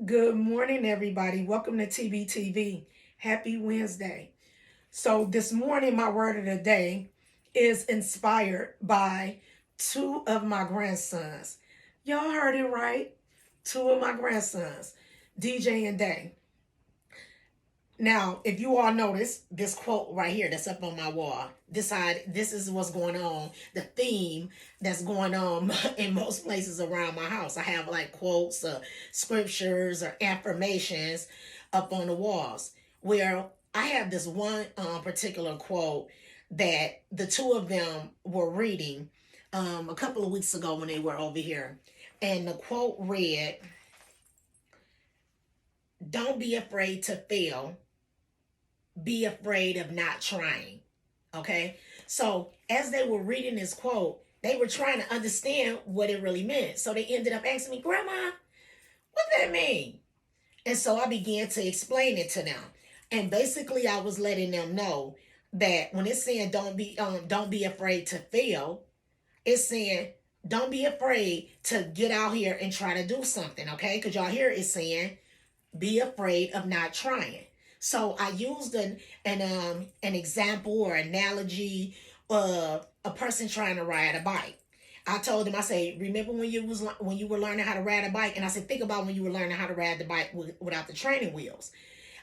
Good morning, everybody. Welcome to TBTV. Happy Wednesday. So, this morning, my word of the day is inspired by two of my grandsons. Y'all heard it right. Two of my grandsons, DJ and Day. Now, if you all notice this quote right here that's up on my wall, this is what's going on, the theme that's going on in most places around my house. I have like quotes, scriptures, or affirmations up on the walls. Where I have this one particular quote that the two of them were reading a couple of weeks ago when they were over here. And the quote read, "Don't be afraid to fail, be afraid of not trying." Okay. So as they were reading this quote, they were trying to understand what it really meant. So they ended up asking me, "Grandma, what that mean?" And so I began to explain it to them. And basically I was letting them know that when it's saying don't be afraid to fail, it's saying don't be afraid to get out here and try to do something, okay? Because y'all hear it saying be afraid of not trying. So I used an example or analogy of a person trying to ride a bike. I told them, I say, remember when you were learning how to ride a bike, and I said, think about when you were learning how to ride the bike without the training wheels.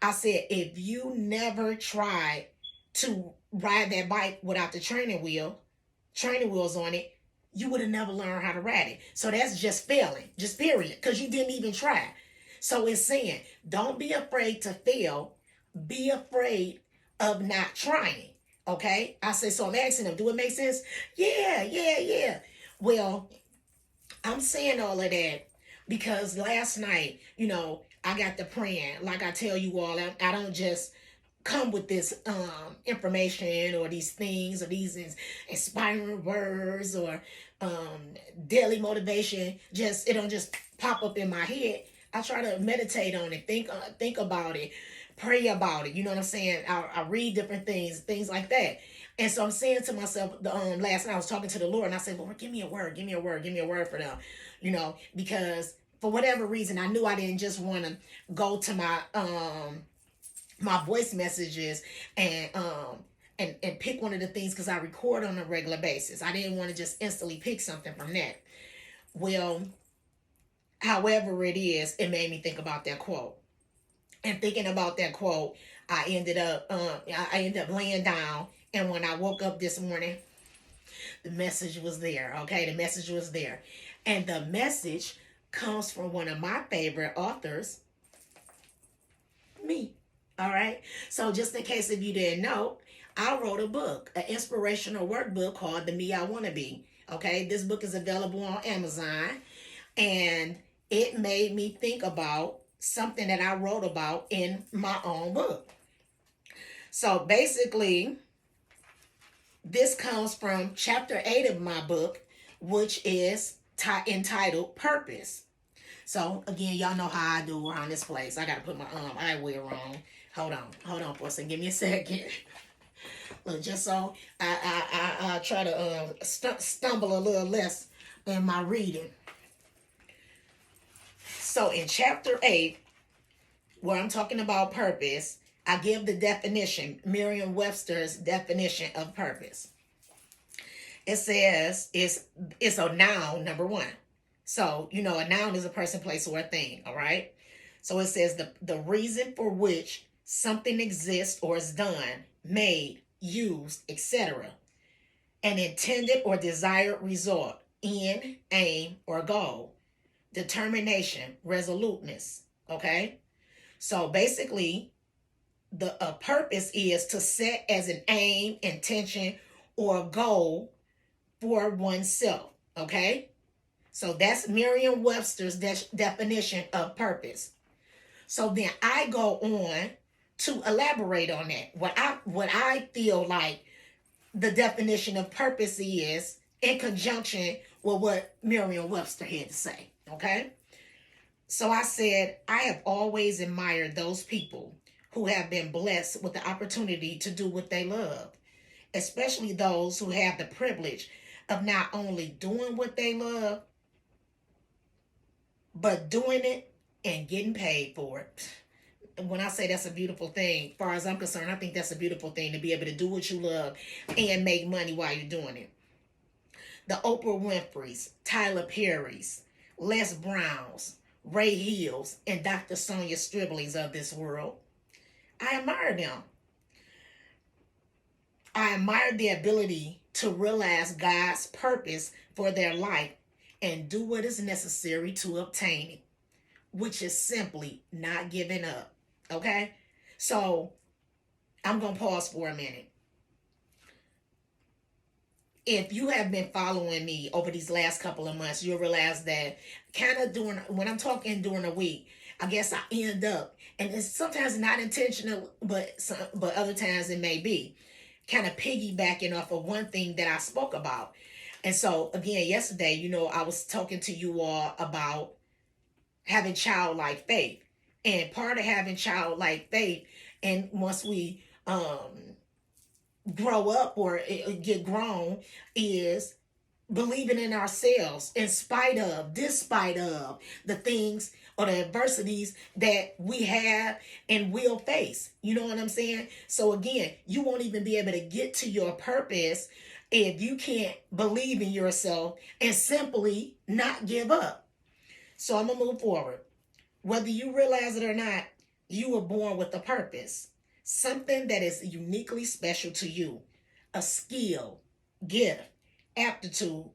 I said, if you never tried to ride that bike without the training wheels on it, you would have never learned how to ride it. So that's just failing, just period, because you didn't even try. So it's saying, don't be afraid to fail, be afraid of not trying. Okay? I say, so I'm asking them, do it make sense? Yeah, yeah, yeah. Well, I'm saying all of that because last night, I got to praying. Like I tell you all, I don't just come with this information or these things or these inspiring words or daily motivation. Just it don't just pop up in my head. I try to meditate on it, think about it, pray about it. You know what I'm saying? I read different things like that. And so I'm saying to myself, last night I was talking to the Lord, and I said, "Lord, give me a word, give me a word, give me a word for them," because for whatever reason I knew I didn't just want to go to my voice messages and pick one of the things because I record on a regular basis. I didn't want to just instantly pick something from that. Well, however it is, it made me think about that quote. And thinking about that quote, I ended up laying down, and when I woke up this morning, the message was there. Okay, the message was there, and the message comes from one of my favorite authors, me. All right. So just in case if you didn't know, I wrote a book, an inspirational workbook called The Me I Wanna Be. Okay. This book is available on Amazon, and it made me think about something that I wrote about in my own book. So basically, this comes from chapter 8 of my book, which is entitled Purpose. So again, y'all know how I do around this place. I gotta put my eyewear on. Hold on for a second. Give me a second. Look, just so I try to stumble a little less in my reading. So in chapter 8, where I'm talking about purpose, I give the definition, Merriam-Webster's definition of purpose. It says it's a noun, number one. So, a noun is a person, place, or a thing, all right? So it says the reason for which something exists or is done, made, used, etc. An intended or desired result, end, aim, or goal. Determination, resoluteness, okay? So basically, the purpose is to set as an aim, intention, or a goal for oneself, okay? So that's Merriam-Webster's definition of purpose. So then I go on to elaborate on that. What I feel like the definition of purpose is in conjunction with what Merriam-Webster had to say. Okay? So I said, I have always admired those people who have been blessed with the opportunity to do what they love, especially those who have the privilege of not only doing what they love, but doing it and getting paid for it. When I say that's a beautiful thing, as far as I'm concerned, I think that's a beautiful thing to be able to do what you love and make money while you're doing it. The Oprah Winfrey's, Tyler Perry's, Les Brown's, Ray Hill's, and Dr. Sonia Stribling's of this world. I admire them. I admire their ability to realize God's purpose for their life and do what is necessary to obtain it, which is simply not giving up. Okay? So I'm going to pause for a minute. If you have been following me over these last couple of months, you'll realize that kind of when I'm talking during a week, I guess I end up, and it's sometimes not intentional, but other times it may be, kind of piggybacking off of one thing that I spoke about. And so again, yesterday, I was talking to you all about having childlike faith. And part of having childlike faith, and once we grow up or get grown, is believing in ourselves despite of the things or the adversities that we have and will face. You know what I'm saying? So again, you won't even be able to get to your purpose if you can't believe in yourself and simply not give up. So I'm going to move forward. Whether you realize it or not, you were born with a purpose. Something that is uniquely special to you. A skill, gift, aptitude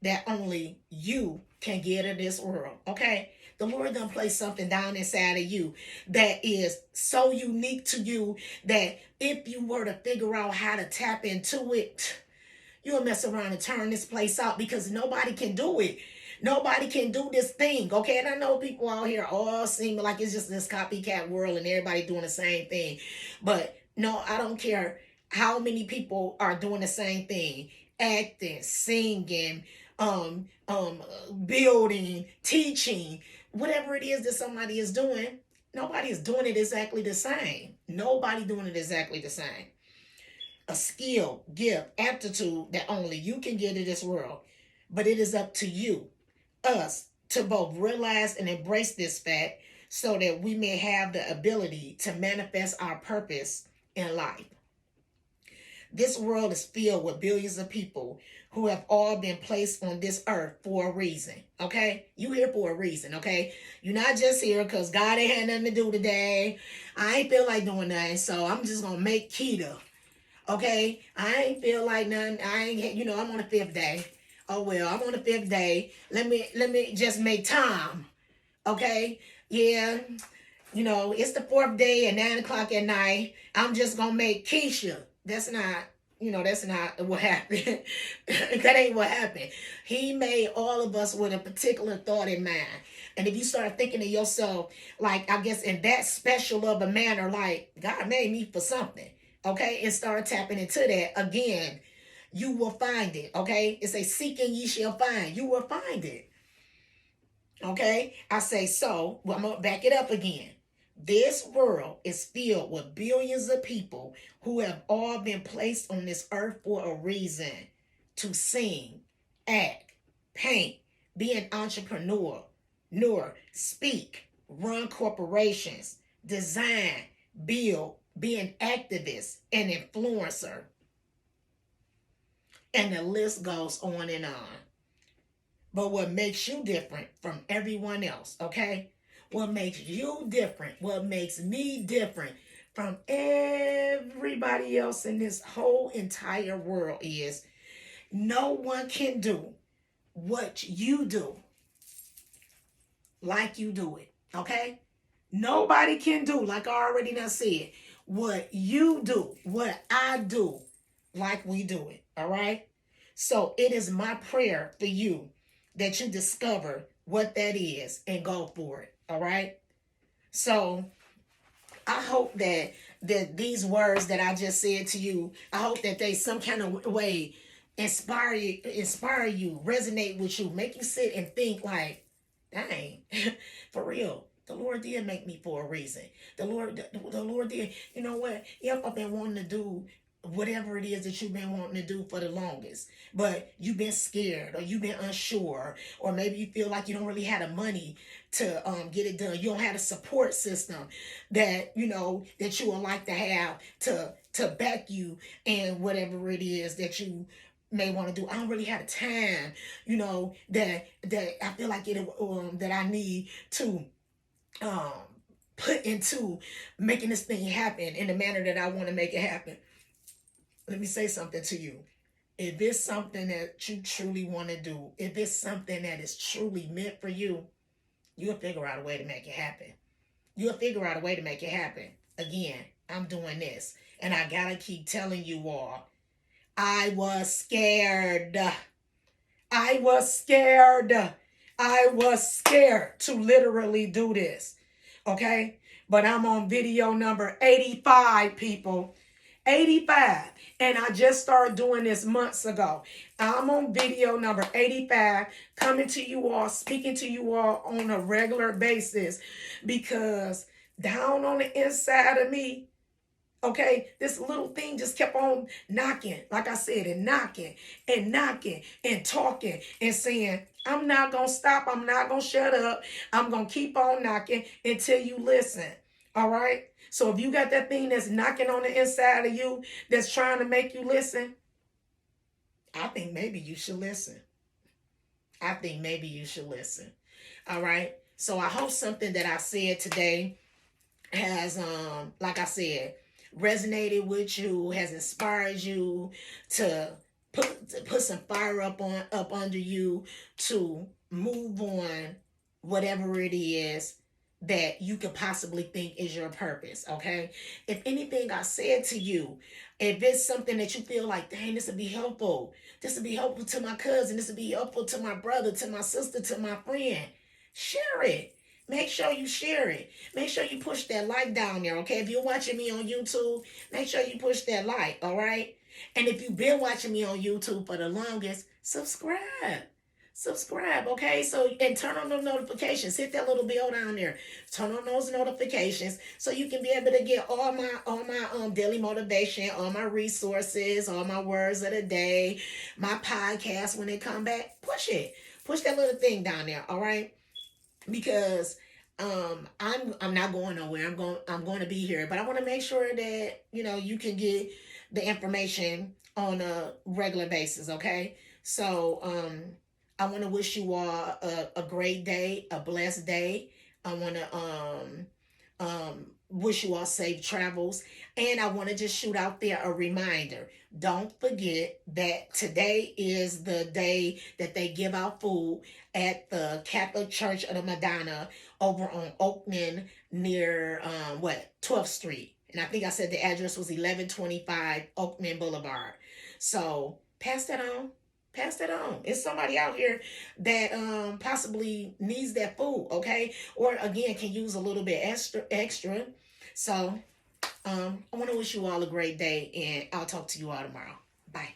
that only you can get in this world. Okay? The Lord done place something down inside of you that is so unique to you that if you were to figure out how to tap into it, you'll mess around and turn this place out, because nobody can do it. Nobody can do this thing, okay? And I know people out here all seem like it's just this copycat world and everybody doing the same thing. But no, I don't care how many people are doing the same thing. Acting, singing, building, teaching, whatever it is that somebody is doing, nobody is doing it exactly the same. Nobody doing it exactly the same. A skill, gift, aptitude that only you can get in this world. But it is up to you, us, to both realize and embrace this fact so that we may have the ability to manifest our purpose in life. This world is filled with billions of people who have all been placed on this earth for a reason, okay? You here for a reason, okay? You're not just here because God ain't had nothing to do today. I ain't feel like doing nothing, so I'm just going to make keto, okay? I ain't feel like nothing. I'm on the 5th day. Oh, well, I'm on the 5th day. Let me just make time, okay? Yeah, it's the 4th day at 9 o'clock at night. I'm just going to make Keisha. That's not what happened. That ain't what happened. He made all of us with a particular thought in mind. And if you start thinking of yourself, like, I guess in that special of a manner, like, God made me for something, okay? And start tapping into that again, you will find it, okay? It's a seek and ye shall find. You will find it, okay? I say so. Well, I'm going to back it up again. This world is filled with billions of people who have all been placed on this earth for a reason: to sing, act, paint, be an entrepreneur, speak, run corporations, design, build, be an activist, an influencer. And the list goes on and on. But what makes you different from everyone else, okay? What makes you different, what makes me different from everybody else in this whole entire world is no one can do what you do like you do it, okay? Nobody can do, like I already done said, what you do, what I do, like we do it, all right? So it is my prayer for you that you discover what that is and go for it. All right. So I hope that these words that I just said to you, I hope that they some kind of way inspire you, resonate with you, make you sit and think like, dang, for real. The Lord did make me for a reason. The Lord did. You know what? Yep, I've been wanting to do whatever it is that you've been wanting to do for the longest, but you've been scared or you've been unsure, or maybe you feel like you don't really have the money to get it done. You don't have a support system that that you would like to have to back you and whatever it is that you may want to do. I don't really have the time, that I feel like it that I need to um put into making this thing happen in the manner that I want to make it happen. Let me say something to you. If it's something that you truly want to do, if it's something that is truly meant for you, you'll figure out a way to make it happen. You'll figure out a way to make it happen. Again, I'm doing this. And I gotta keep telling you all, I was scared. I was scared. I was scared to literally do this. Okay? But I'm on video number 85, people. 85. And I just started doing this months ago. I'm on video number 85, coming to you all, speaking to you all on a regular basis, because down on the inside of me, okay, this little thing just kept on knocking, like I said, and knocking and knocking and talking and saying, I'm not going to stop. I'm not going to shut up. I'm going to keep on knocking until you listen. All right? So if you got that thing that's knocking on the inside of you that's trying to make you listen, I think maybe you should listen. I think maybe you should listen. All right? So I hope something that I said today has, like I said, resonated with you, has inspired you to put some fire up under you to move on whatever it is that you could possibly think is your purpose. Okay, if anything I said to you, if it's something that you feel like, dang, this would be helpful, this would be helpful to my cousin, this would be helpful to my brother, to my sister, to my friend, share it. Make sure you share it. Make sure you push that like down there, okay? If you're watching me on YouTube, make sure you push that like, all right? And if you've been watching me on YouTube for the longest, subscribe. Subscribe, okay? So, and turn on the notifications. Hit that little bell down there. Turn on those notifications so you can be able to get all my daily motivation, all my resources, all my words of the day, my podcast when they come back. Push it. Push that little thing down there, all right? Because I'm not going nowhere. I'm going to be here, but I want to make sure that you can get the information on a regular basis. Okay, so I want to wish you all a great day, a blessed day. I want to wish you all safe travels, and I want to just shoot out there a reminder. Don't forget that today is the day that they give out food at the Catholic Church of the Madonna over on Oakman near 12th Street. And I think I said the address was 1125 Oakman Boulevard. So pass that on. Pass that on. It's somebody out here that possibly needs that food, okay? Or again, can use a little bit extra. So I want to wish you all a great day, and I'll talk to you all tomorrow. Bye.